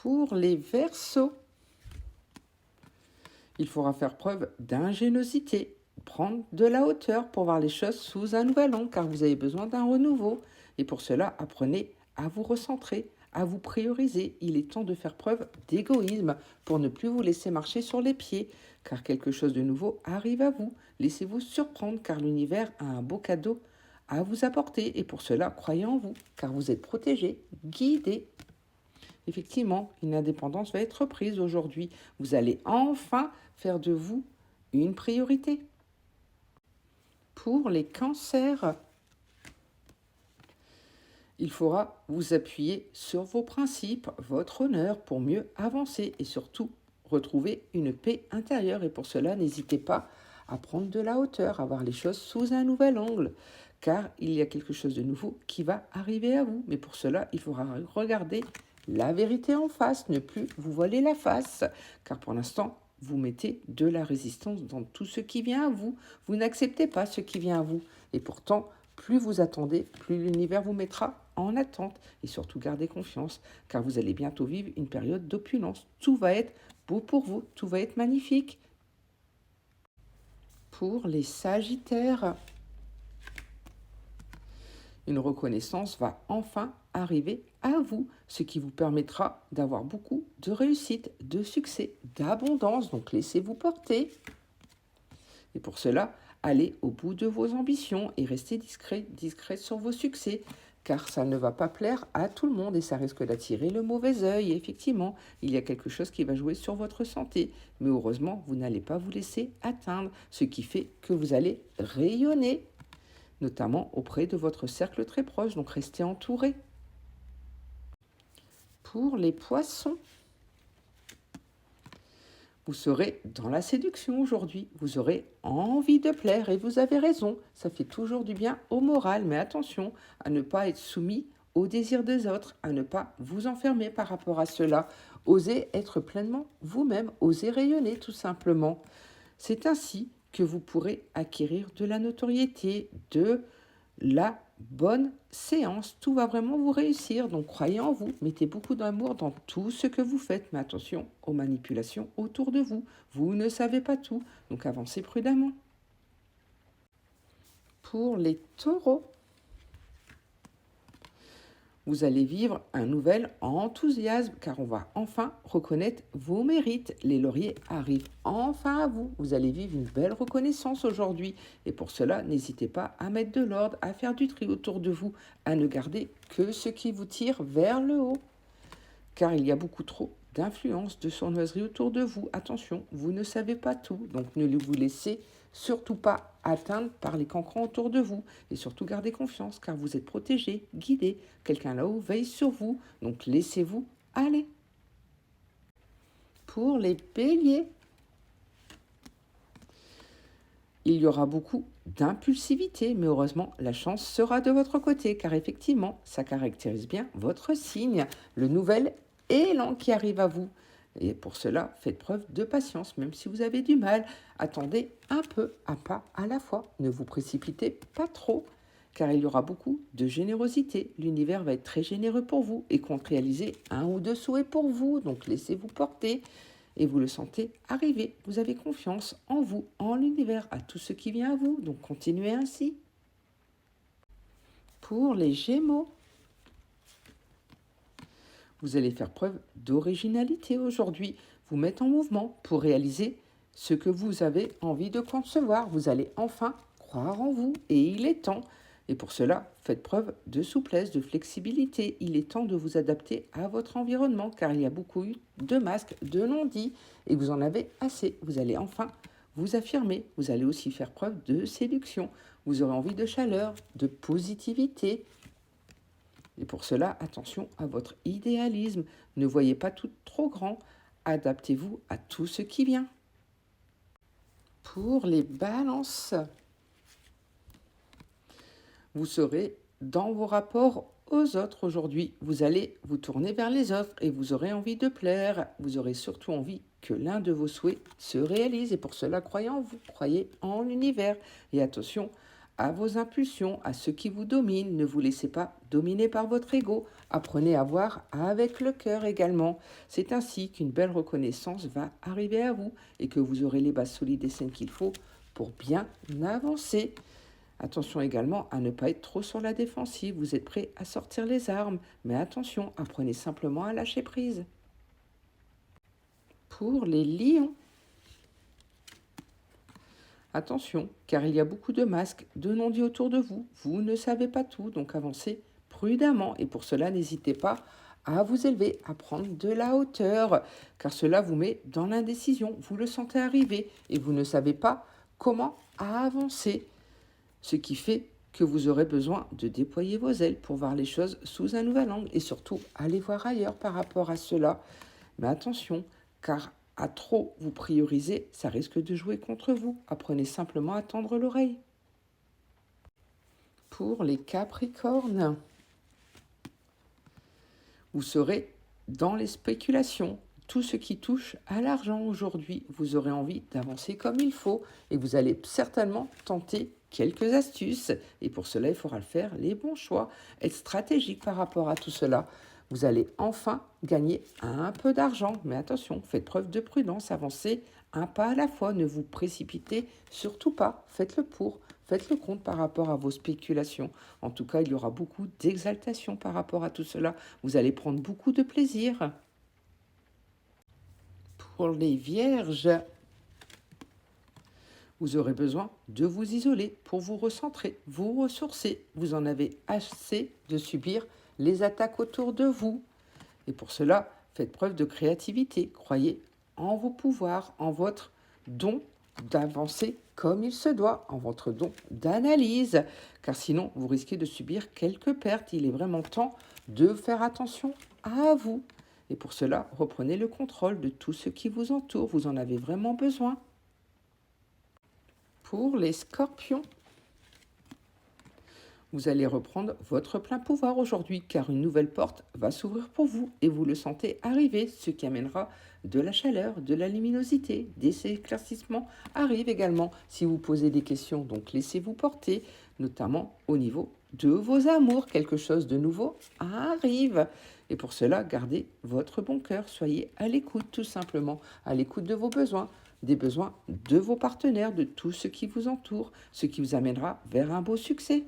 Pour les Verseaux, il faudra faire preuve d'ingéniosité, prendre de la hauteur pour voir les choses sous un nouvel angle, car vous avez besoin d'un renouveau. Et pour cela, apprenez à vous recentrer, à vous prioriser. Il est temps de faire preuve d'égoïsme pour ne plus vous laisser marcher sur les pieds, car quelque chose de nouveau arrive à vous. Laissez-vous surprendre, car l'univers a un beau cadeau à vous apporter. Et pour cela, croyez en vous, car vous êtes protégé, guidé. Effectivement, une indépendance va être prise aujourd'hui. Vous allez enfin faire de vous une priorité. Pour les cancers, il faudra vous appuyer sur vos principes, votre honneur pour mieux avancer et surtout retrouver une paix intérieure. Et pour cela, n'hésitez pas à prendre de la hauteur, à voir les choses sous un nouvel angle, car il y a quelque chose de nouveau qui va arriver à vous. Mais pour cela, il faudra regarder la vérité en face, ne plus vous voiler la face, car pour l'instant, vous mettez de la résistance dans tout ce qui vient à vous. Vous n'acceptez pas ce qui vient à vous. Et pourtant, plus vous attendez, plus l'univers vous mettra en attente. Et surtout, gardez confiance, car vous allez bientôt vivre une période d'opulence. Tout va être beau pour vous, tout va être magnifique. Pour les Sagittaires, une reconnaissance va enfin arriver à vous, ce qui vous permettra d'avoir beaucoup de réussite, de succès, d'abondance. Donc laissez-vous porter. Et pour cela, allez au bout de vos ambitions et restez discret sur vos succès, car ça ne va pas plaire à tout le monde et ça risque d'attirer le mauvais œil. Et effectivement, il y a quelque chose qui va jouer sur votre santé, mais heureusement, vous n'allez pas vous laisser atteindre, ce qui fait que vous allez rayonner, notamment auprès de votre cercle très proche, donc restez entouré. Pour les Poissons, vous serez dans la séduction aujourd'hui, vous aurez envie de plaire et vous avez raison, ça fait toujours du bien au moral, mais attention à ne pas être soumis aux désirs des autres, à ne pas vous enfermer par rapport à cela. Osez être pleinement vous-même, osez rayonner tout simplement. C'est ainsi que vous pourrez acquérir de la notoriété, de la bonne séance. Tout va vraiment vous réussir, donc croyez en vous, mettez beaucoup d'amour dans tout ce que vous faites, mais attention aux manipulations autour de vous. Vous ne savez pas tout, donc avancez prudemment. Pour les Taureaux, vous allez vivre un nouvel enthousiasme car on va enfin reconnaître vos mérites. Les lauriers arrivent enfin à vous. Vous allez vivre une belle reconnaissance aujourd'hui. Et pour cela, n'hésitez pas à mettre de l'ordre, à faire du tri autour de vous, à ne garder que ce qui vous tire vers le haut. Car il y a beaucoup trop d'influence, de sournoiserie autour de vous. Attention, vous ne savez pas tout, donc ne vous laissez surtout pas atteindre par les cancrans autour de vous. Et surtout, gardez confiance, car vous êtes protégé, guidé. Quelqu'un là-haut veille sur vous, donc laissez-vous aller. Pour les Béliers, il y aura beaucoup d'impulsivité, mais heureusement, la chance sera de votre côté, car effectivement, ça caractérise bien votre signe, le nouvel élan qui arrive à vous. Et pour cela, faites preuve de patience, même si vous avez du mal. Attendez un peu, un pas à la fois. Ne vous précipitez pas trop, car il y aura beaucoup de générosité. L'univers va être très généreux pour vous et compte réaliser un ou deux souhaits pour vous. Donc laissez-vous porter et vous le sentez arriver. Vous avez confiance en vous, en l'univers, à tout ce qui vient à vous. Donc continuez ainsi. Pour les Gémeaux, vous allez faire preuve d'originalité aujourd'hui, vous mettre en mouvement pour réaliser ce que vous avez envie de concevoir. Vous allez enfin croire en vous et il est temps. Et pour cela, faites preuve de souplesse, de flexibilité. Il est temps de vous adapter à votre environnement car il y a beaucoup eu de masques, de non-dits et vous en avez assez. Vous allez enfin vous affirmer. Vous allez aussi faire preuve de séduction. Vous aurez envie de chaleur, de positivité. Et pour cela, attention à votre idéalisme. Ne voyez pas tout trop grand. Adaptez-vous à tout ce qui vient. Pour les balances, vous serez dans vos rapports aux autres aujourd'hui. Vous allez vous tourner vers les autres et vous aurez envie de plaire. Vous aurez surtout envie que l'un de vos souhaits se réalise. Et pour cela, croyez en vous, croyez en l'univers. Et attention à vos impulsions, à ceux qui vous dominent. Ne vous laissez pas dominer par votre ego. Apprenez à voir avec le cœur également. C'est ainsi qu'une belle reconnaissance va arriver à vous et que vous aurez les bases solides et saines qu'il faut pour bien avancer. Attention également à ne pas être trop sur la défensive. Vous êtes prêt à sortir les armes, mais attention, apprenez simplement à lâcher prise. Pour les lions, attention, car il y a beaucoup de masques, de non-dits autour de vous. Vous ne savez pas tout, donc avancez prudemment. Et pour cela, n'hésitez pas à vous élever, à prendre de la hauteur, car cela vous met dans l'indécision. Vous le sentez arriver et vous ne savez pas comment avancer. Ce qui fait que vous aurez besoin de déployer vos ailes pour voir les choses sous un nouvel angle et surtout aller voir ailleurs par rapport à cela. Mais attention, car à trop vous prioriser, ça risque de jouer contre vous. Apprenez simplement à tendre l'oreille. Pour les Capricornes, vous serez dans les spéculations. Tout ce qui touche à l'argent aujourd'hui, vous aurez envie d'avancer comme il faut et vous allez certainement tenter quelques astuces. Et pour cela, il faudra le faire les bons choix, être stratégique par rapport à tout cela. Vous allez enfin gagner un peu d'argent. Mais attention, faites preuve de prudence, avancez un pas à la fois. Ne vous précipitez surtout pas. Faites le pour, faites le contre par rapport à vos spéculations. En tout cas, il y aura beaucoup d'exaltation par rapport à tout cela. Vous allez prendre beaucoup de plaisir. Pour les vierges, vous aurez besoin de vous isoler pour vous recentrer, vous ressourcer. Vous en avez assez de subir les attaques autour de vous. Et pour cela, faites preuve de créativité. Croyez en vos pouvoirs, en votre don d'avancer comme il se doit, en votre don d'analyse. Car sinon, vous risquez de subir quelques pertes. Il est vraiment temps de faire attention à vous. Et pour cela, reprenez le contrôle de tout ce qui vous entoure. Vous en avez vraiment besoin. Pour les scorpions, vous allez reprendre votre plein pouvoir aujourd'hui car une nouvelle porte va s'ouvrir pour vous et vous le sentez arriver, ce qui amènera de la chaleur, de la luminosité, des éclaircissements arrivent également si vous posez des questions. Donc laissez-vous porter, notamment au niveau de vos amours. Quelque chose de nouveau arrive. Et pour cela, gardez votre bon cœur. Soyez à l'écoute tout simplement, à l'écoute de vos besoins, des besoins de vos partenaires, de tout ce qui vous entoure, ce qui vous amènera vers un beau succès.